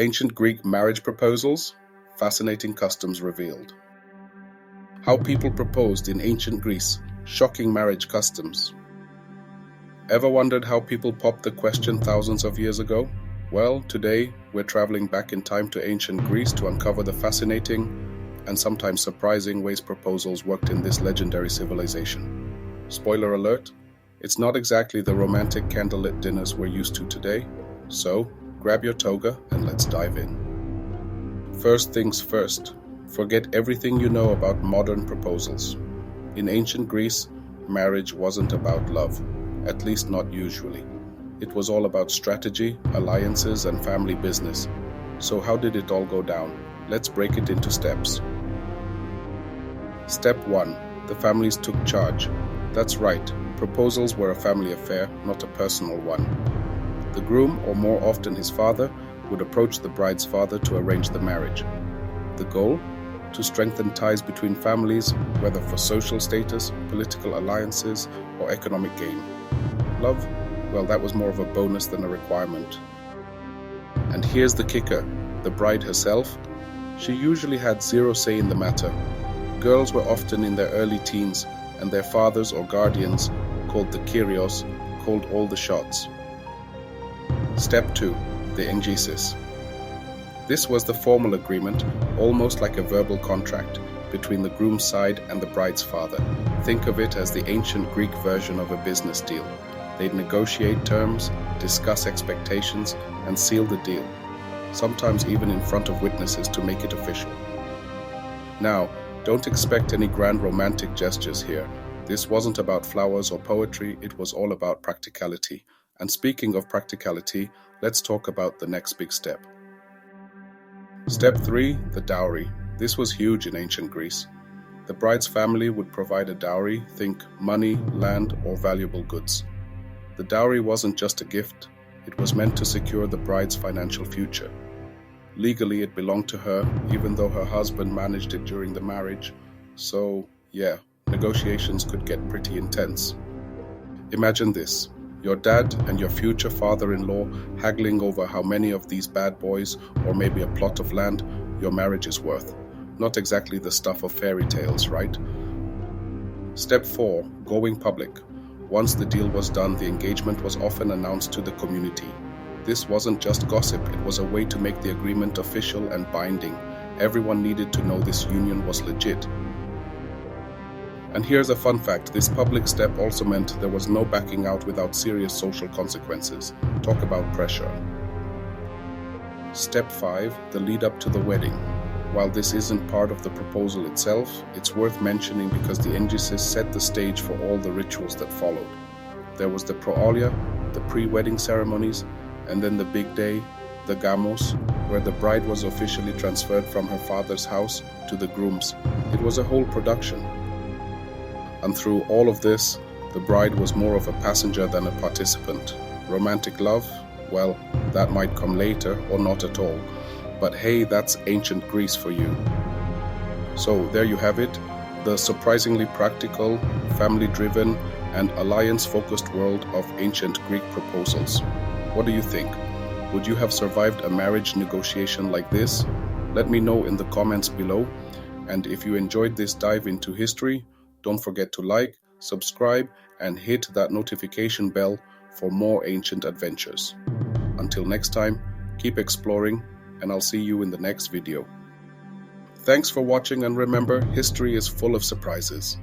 Ancient Greek marriage proposals, fascinating customs revealed. How people proposed in ancient Greece, shocking marriage customs. Ever wondered how people popped the question thousands of years ago? Well, today we're traveling back in time to ancient Greece to uncover the fascinating and sometimes surprising ways proposals worked in this legendary civilization. Spoiler alert, it's not exactly the romantic candlelit dinners we're used to today, so grab your toga and let's dive in. First things first, forget everything you know about modern proposals. In ancient Greece, marriage wasn't about love, at least not usually. It was all about strategy, alliances, and family business. So how did it all go down? Let's break it into steps. Step 1. The families took charge. That's right, proposals were a family affair, not a personal one. The groom, or more often his father, would approach the bride's father to arrange the marriage. The goal? To strengthen ties between families, whether for social status, political alliances, or economic gain. Love? Well, that was more of a bonus than a requirement. And here's the kicker, the bride herself? She usually had zero say in the matter. Girls were often in their early teens, and their fathers or guardians, called the Kyrios, called all the shots. Step 2. The Engysis. This was the formal agreement, almost like a verbal contract, between the groom's side and the bride's father. Think of it as the ancient Greek version of a business deal. They'd negotiate terms, discuss expectations, and seal the deal, sometimes even in front of witnesses to make it official. Now, don't expect any grand romantic gestures here. This wasn't about flowers or poetry, it was all about practicality. And speaking of practicality, let's talk about the next big step. Step 3, the dowry. This was huge in ancient Greece. The bride's family would provide a dowry, think money, land, or valuable goods. The dowry wasn't just a gift, it was meant to secure the bride's financial future. Legally, it belonged to her, even though her husband managed it during the marriage. So, yeah, negotiations could get pretty intense. Imagine this, your dad and your future father-in-law haggling over how many of these bad boys, or maybe a plot of land, your marriage is worth. Not exactly the stuff of fairy tales, right? Step 4, going public. Once the deal was done, the engagement was often announced to the community. This wasn't just gossip, it was a way to make the agreement official and binding. Everyone needed to know this union was legit. And here's a fun fact, this public step also meant there was no backing out without serious social consequences. Talk about pressure. Step 5, the lead up to the wedding. While this isn't part of the proposal itself, it's worth mentioning because the Engysis set the stage for all the rituals that followed. There was the proalia, the pre-wedding ceremonies, and then the big day, the gamos, where the bride was officially transferred from her father's house to the groom's. It was a whole production. And through all of this, the bride was more of a passenger than a participant. Romantic love? Well, that might come later or not at all. But hey, that's ancient Greece for you. So there you have it, the surprisingly practical, family-driven, and alliance-focused world of ancient Greek proposals. What do you think? Would you have survived a marriage negotiation like this? Let me know in the comments below. And if you enjoyed this dive into history, don't forget to like, subscribe, and hit that notification bell for more ancient adventures. Until next time, keep exploring, and I'll see you in the next video. Thanks for watching, and remember, history is full of surprises.